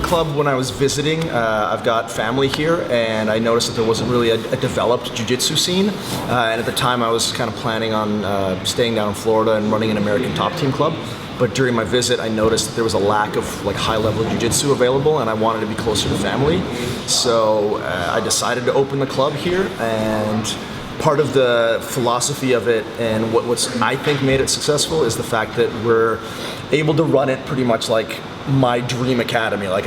club when I was visiting. I've got family here, and I noticed that there wasn't really a developed jiu-jitsu scene. And at the time, I was kind of planning on staying down in Florida and running an American top team club. But during my visit, I noticed that there was a lack of like high-level jiu-jitsu available, and I wanted to be closer to family. So I decided to open the club here, and part of the philosophy of it and what's I think made it successful is the fact that we're able to run it pretty much like my dream academy. Like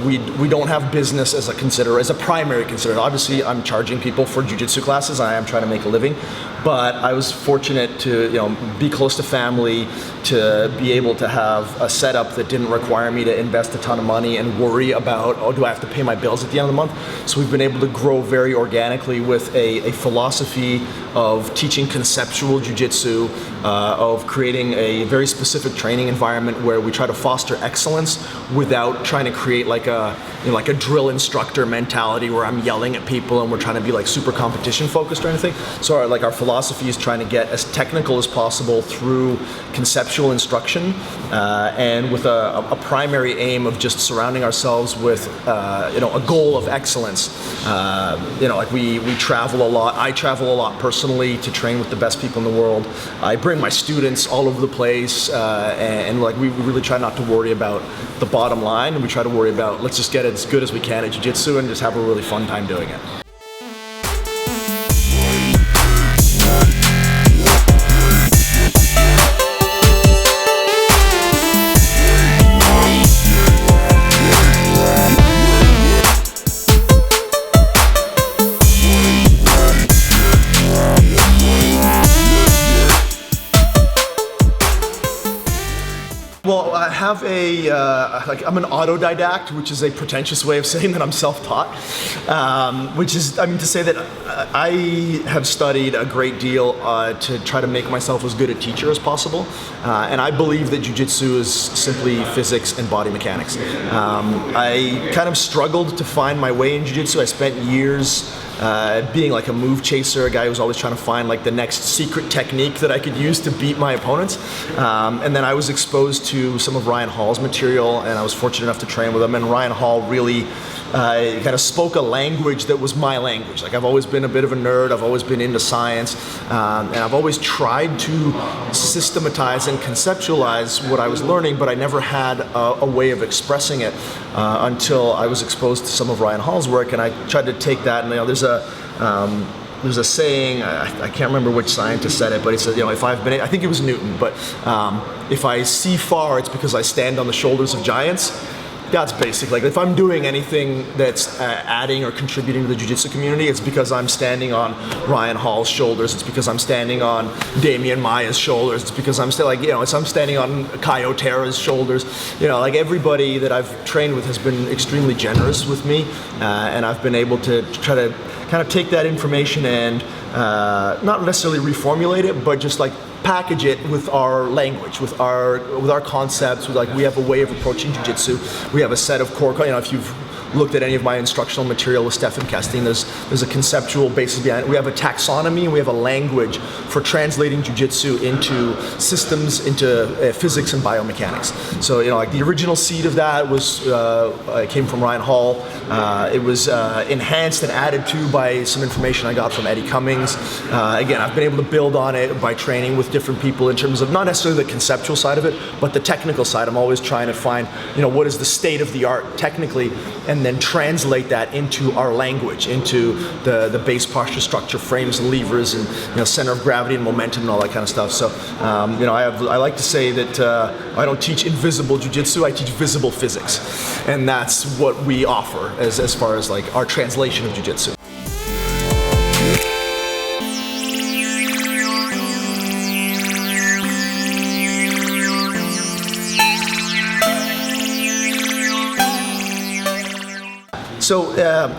we don't have business as a primary consideration. Obviously, I'm charging people for jiu-jitsu classes. I am trying to make a living, but I was fortunate to be close to family, to be able to have a setup that didn't require me to invest a ton of money and worry about, oh, do I have to pay my bills at the end of the month? So we've been able to grow very organically with a philosophy of teaching conceptual jiu-jitsu, of creating a very specific training environment where we try to foster excellence without trying to create like a drill instructor mentality where I'm yelling at people and we're trying to be like super competition focused or anything. So our philosophy is trying to get as technical as possible through conceptual instruction, and with a primary aim of just surrounding ourselves with a goal of excellence. We travel a lot. I travel a lot personally to train with the best people in the world. I bring my students all over the place, and we really try not to worry about the bottom line, and we try to worry about let's just get as good as we can at jiu-jitsu and just have a really fun time doing it. Well, I have I'm an autodidact, which is a pretentious way of saying that I'm self-taught, which is, to say that I have studied a great deal to try to make myself as good a teacher as possible, and I believe that jiu-jitsu is simply physics and body mechanics. I kind of struggled to find my way in jiu-jitsu. I spent years being like a move chaser, a guy who was always trying to find like the next secret technique that I could use to beat my opponents. And then I was exposed to some of Ryan Hall's material, and I was fortunate enough to train with him. And Ryan Hall really kind of spoke a language that was my language. Like I've always been a bit of a nerd. I've always been into science, and I've always tried to systematize and conceptualize what I was learning, but I never had a way of expressing it until I was exposed to some of Ryan Hall's work, and I tried to take that. And there's a saying, I can't remember which scientist said it, but he said, I think it was Newton, but if I see far, it's because I stand on the shoulders of giants. That's basic. Like if I'm doing anything that's adding or contributing to the jiu-jitsu community, it's because I'm standing on Ryan Hall's shoulders. It's because I'm standing on Damian Maia's shoulders. It's because I'm still I'm standing on Kai Otera's shoulders. Everybody that I've trained with has been extremely generous with me, and I've been able to try to kind of take that information and not necessarily reformulate it, but just like package it with our language, with our concepts. We have a way of approaching jiu-jitsu. We have a set of core. If you've looked at any of my instructional material with Stefan Kesting, there's a conceptual basis behind it. We have a taxonomy and we have a language for translating jiu-jitsu into systems, into physics and biomechanics. So the original seed of that came from Ryan Hall. It was enhanced and added to by some information I got from Eddie Cummings. Again, I've been able to build on it by training with different people in terms of not necessarily the conceptual side of it, but the technical side. I'm always trying to find, what is the state of the art technically, and then translate that into our language, into the base posture structure, frames and levers, and center of gravity and momentum and all that kind of stuff. So I like to say that I don't teach invisible jiu-jitsu, I teach visible physics, and that's what we offer as far as like our translation of jiu-jitsu. So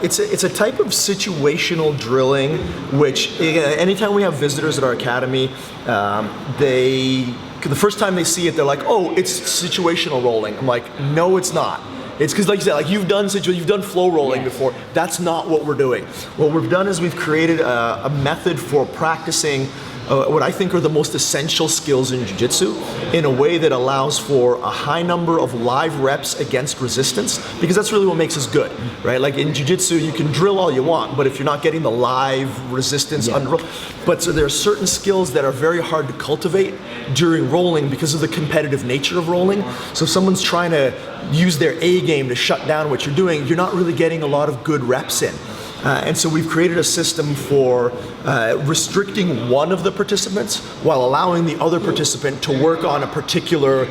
it's a type of situational drilling, which anytime we have visitors at our academy, the first time they see it, they're like, "Oh, it's situational rolling." I'm like, "No, it's not. It's because, like you said, you've done flow rolling before. That's not what we're doing. What we've done is we've created a method for practicing what I think are the most essential skills in jiu-jitsu in a way that allows for a high number of live reps against resistance, because that's really what makes us good, right? Like in jiu-jitsu, you can drill all you want, but if you're not getting the live resistance under, but so there are certain skills that are very hard to cultivate during rolling because of the competitive nature of rolling. So if someone's trying to use their A game to shut down what you're doing, you're not really getting a lot of good reps in. And so we've created a system for restricting one of the participants while allowing the other participant to work on a particular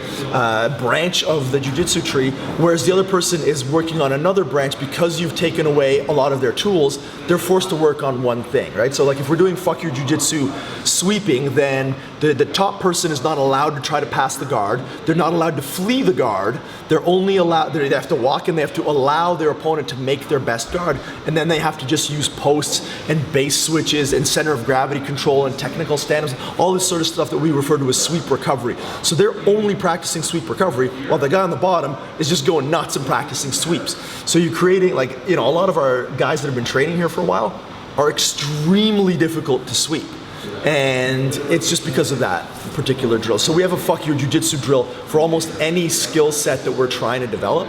branch of the jiu-jitsu tree, whereas the other person is working on another branch. Because you've taken away a lot of their tools, they're forced to work on one thing, right? So like if we're doing fuck your jiu-jitsu sweeping, then the top person is not allowed to try to pass the guard. They're not allowed to flee the guard. They're only allowed, they have to walk and they have to allow their opponent to make their best guard, and then they have to just use posts and base switches and center of gravity control and technical stand-ups, all this sort of stuff that we refer to as sweep recovery. So they're only practicing sweep recovery while the guy on the bottom is just going nuts and practicing sweeps. So you're creating, like, you know, a lot of our guys that have been training here for a while are extremely difficult to sweep. And it's just because of that particular drill. So we have a fuck your jiu-jitsu drill for almost any skill set that we're trying to develop.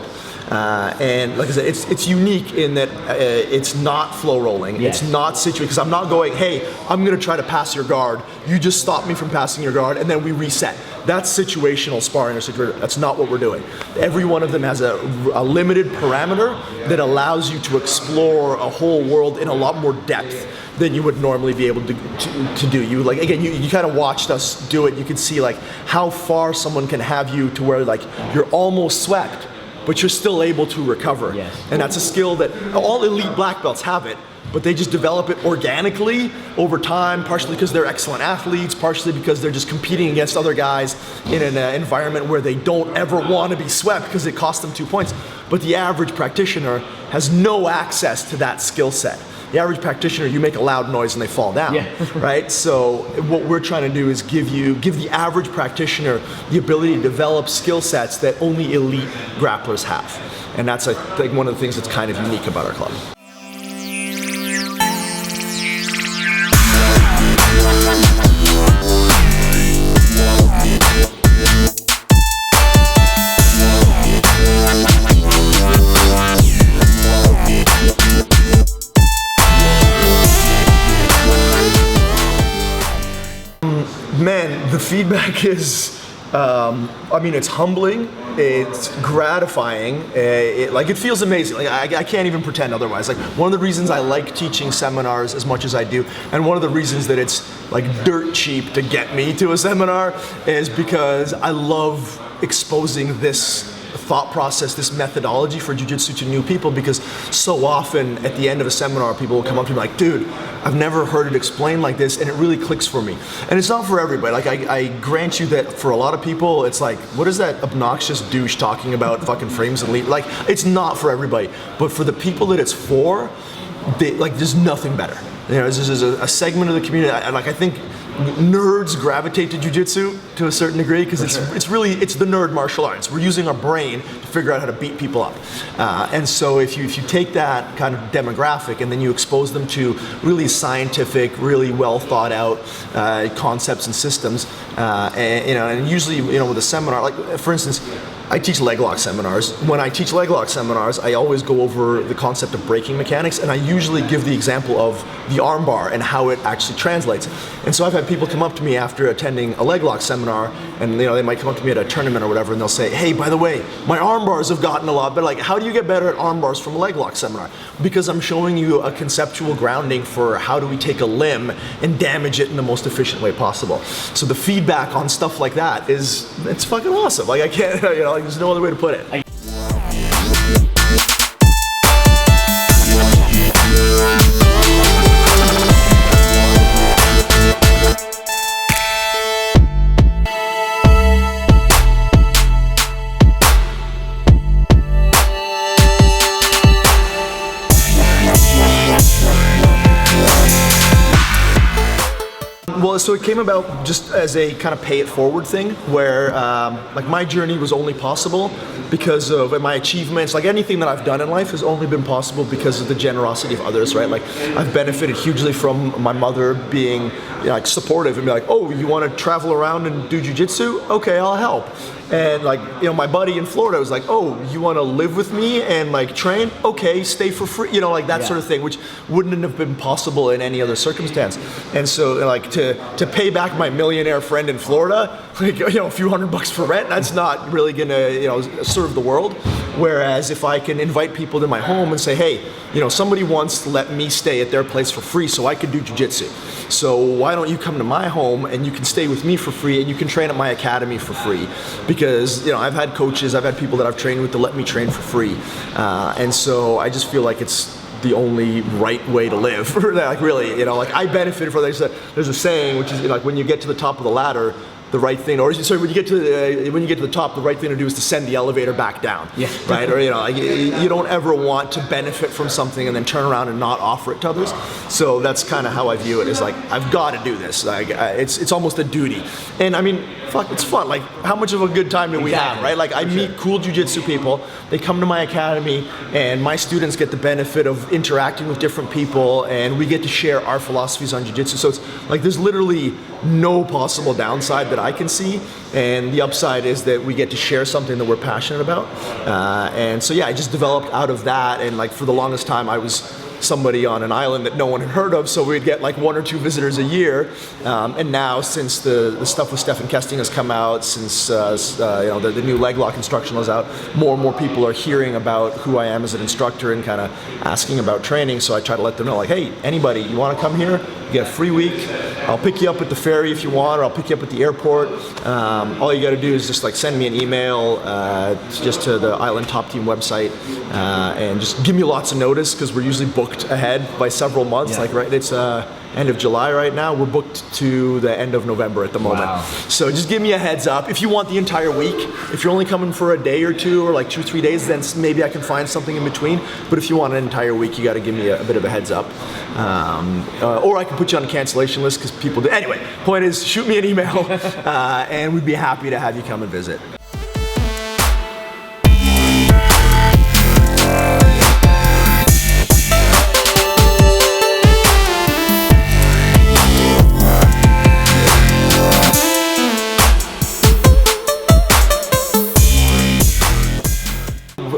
And like I said, it's unique in that it's not flow rolling. It's not situated, because I'm not going, hey, I'm going to try to pass your guard. You just stop me from passing your guard, and then we reset. That's situational sparring or situational. That's not what we're doing. Every one of them has a limited parameter that allows you to explore a whole world in a lot more depth than you would normally be able to do. You, like, again, you kind of watched us do it. You can see like how far someone can have you to where like you're almost swept, but you're still able to recover. And that's a skill that all elite black belts have it, but they just develop it organically over time, partially because they're excellent athletes, partially because they're just competing against other guys in an environment where they don't ever want to be swept because it costs them 2 points. But the average practitioner has no access to that skill set. The average practitioner, you make a loud noise and they fall down, right? So what we're trying to do is give the average practitioner the ability to develop skill sets that only elite grapplers have. And that's, I think, one of the things that's kind of unique about our club. Man, the feedback is, I mean, it's humbling, it's gratifying, it feels amazing. Like I can't even pretend otherwise. Like, one of the reasons I like teaching seminars as much as I do, and one of the reasons that it's like dirt cheap to get me to a seminar, is because I love exposing this thought process, this methodology for jiu-jitsu to new people, because so often at the end of a seminar, people will come up to me like, dude, I've never heard it explained like this, and it really clicks for me. And it's not for everybody. Like, I grant you that for a lot of people, it's like, what is that obnoxious douche talking about fucking frames and lead? Like, it's not for everybody. But for the people that it's for, there's nothing better. You know, this is a segment of the community, I think nerds gravitate to jiu-jitsu to a certain degree, because it's the nerd martial arts. We're using our brain to figure out how to beat people up. And so if you take that kind of demographic and then you expose them to really scientific, really well thought out concepts and systems, and usually, with a seminar, like for instance, I teach leg lock seminars. When I teach leg lock seminars, I always go over the concept of braking mechanics, and I usually give the example of the arm bar and how it actually translates. And so I've had people come up to me after attending a leg lock seminar, and they might come up to me at a tournament or whatever, and they'll say, hey, by the way, my arm bars have gotten a lot better. Like, how do you get better at arm bars from a leg lock seminar? Because I'm showing you a conceptual grounding for how do we take a limb and damage it in the most efficient way possible. So the feedback on stuff like that it's fucking awesome. Like, I can't, there's no other way to put it. Well, so it came about just as a kind of pay it forward thing, where like my journey was only possible because of my achievements. Like anything that I've done in life has only been possible because of the generosity of others, right? Like I've benefited hugely from my mother being like supportive and be like, oh, you want to travel around and do jiu-jitsu? Okay, I'll help. And like, my buddy in Florida was like, oh, you want to live with me and like train? Okay, stay for free, like that sort of thing, which wouldn't have been possible in any other circumstance. And so like to pay back my millionaire friend in Florida, like, a few $100 for rent, that's not really gonna, serve the world. Whereas if I can invite people to my home and say, hey, somebody wants to let me stay at their place for free so I can do jiu-jitsu. So why don't you come to my home and you can stay with me for free and you can train at my academy for free? Because, I've had coaches, I've had people that I've trained with to let me train for free. And so I just feel like it's the only right way to live. Like really, like I benefited from it. There's a saying, which is like when you get to the top of the ladder, the right thing, or sorry, when you get to the top, the right thing to do is to send the elevator back down, right? Or like you don't ever want to benefit from something and then turn around and not offer it to others. So that's kind of how I view it. Is like I've got to do this. Like it's almost a duty. And I mean, fuck, it's fun. Like how much of a good time do we have, right? Like I meet cool jiu-jitsu people. They come to my academy, and my students get the benefit of interacting with different people, and we get to share our philosophies on jiu-jitsu. So it's like there's literally no possible downside that I can see, and the upside is that we get to share something that we're passionate about. And so I just developed out of that, and like for the longest time I was somebody on an island that no one had heard of, so we'd get like 1 or 2 visitors a year. And now, since the stuff with Stefan Kesting has come out, since the new leg lock instructional is out, more and more people are hearing about who I am as an instructor and kind of asking about training. So I try to let them know, like, hey, anybody, you want to come here? You get a free week. I'll pick you up at the ferry if you want, or I'll pick you up at the airport. All you got to do is just like send me an email just to the Island Top Team website, and just give me lots of notice, because we're usually booked ahead by several months. Like it's end of July right now. We're booked to the end of November at the moment. Wow. So just give me a heads up. If you want the entire week, if you're only coming for a day or two, or like 2 or 3 days, then maybe I can find something in between. But if you want an entire week, you got to give me a bit of a heads up. Or I can put you on a cancellation list, because people do. Anyway, point is, shoot me an email, and we'd be happy to have you come and visit.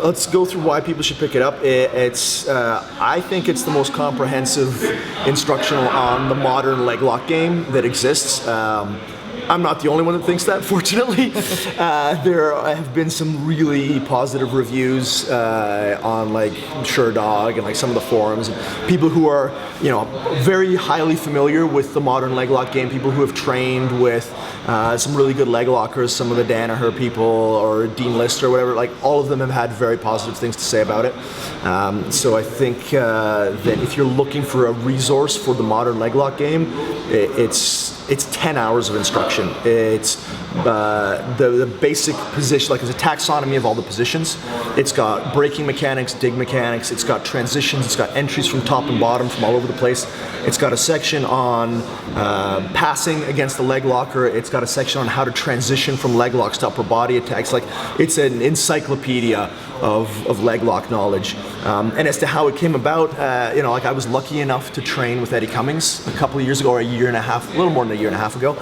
Let's go through why people should pick it up. I think it's the most comprehensive instructional on the modern leg lock game that exists. I'm not the only one that thinks that, fortunately. There have been some really positive reviews on like SureDog and like some of the forums. People who are, very highly familiar with the modern leg lock game, people who have trained with some really good leg lockers, some of the Danaher people or Dean Lister or whatever, like all of them have had very positive things to say about it. So I think that if you're looking for a resource for the modern leg lock game, it's 10 hours of instruction. It's the basic position, like it's a taxonomy of all the positions. It's got breaking mechanics, dig mechanics, it's got transitions, it's got entries from top and bottom from all over the place. It's got a section on passing against the leg locker. It's got a section on how to transition from leg locks to upper body attacks. Like it's an encyclopedia of leg lock knowledge. And as to how it came about, like I was lucky enough to train with Eddie Cummings a couple of years ago, or a year and a half, a little more than a year and a half ago.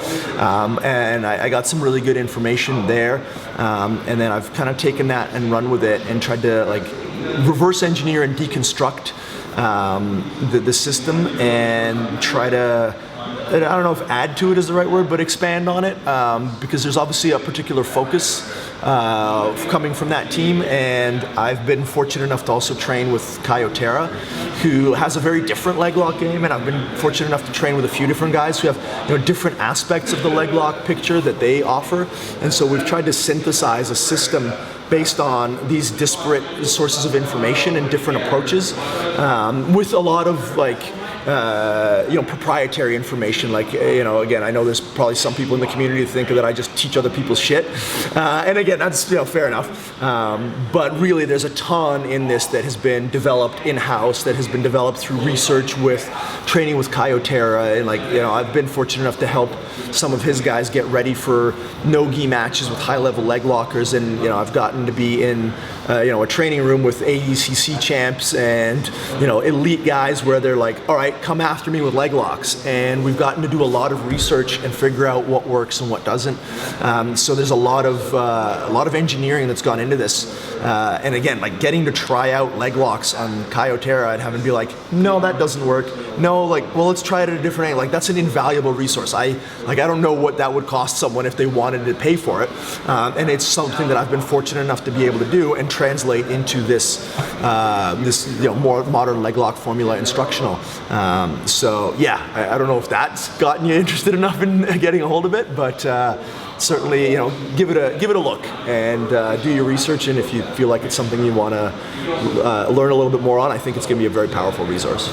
And I got some really good information there. And then I've kind of taken that and run with it and tried to like reverse engineer and deconstruct the system and try to, I don't know if add to it is the right word, but expand on it, because there's obviously a particular focus coming from that team, and I've been fortunate enough to also train with Kai Otera, who has a very different leg lock game, and I've been fortunate enough to train with a few different guys who have different aspects of the leg lock picture that they offer, and so we've tried to synthesize a system based on these disparate sources of information and different approaches, with a lot of like proprietary information. Like, again, I know there's probably some people in the community who think that I just teach other people's shit. And again, that's, fair enough. But really, there's a ton in this that has been developed in-house, that has been developed through research with training with Kyotera. And I've been fortunate enough to help some of his guys get ready for no-gi matches with high-level leg lockers. And, I've gotten to be in, a training room with AECC champs and, elite guys where they're like, all right, come after me with leg locks. And we've gotten to do a lot of research and figure out what works and what doesn't. So there's a lot of engineering that's gone into this. And again, like getting to try out leg locks on Kyotera and having to be like, no, that doesn't work. No, well, let's try it at a different angle. Like, that's an invaluable resource. I don't know what that would cost someone if they wanted to pay for it. And it's something that I've been fortunate enough to be able to do and translate into this more modern leg lock formula instructional. So yeah, I don't know if that's gotten you interested enough in getting a hold of it, but certainly, give it a look and do your research. And if you feel like it's something you want to learn a little bit more on, I think it's going to be a very powerful resource.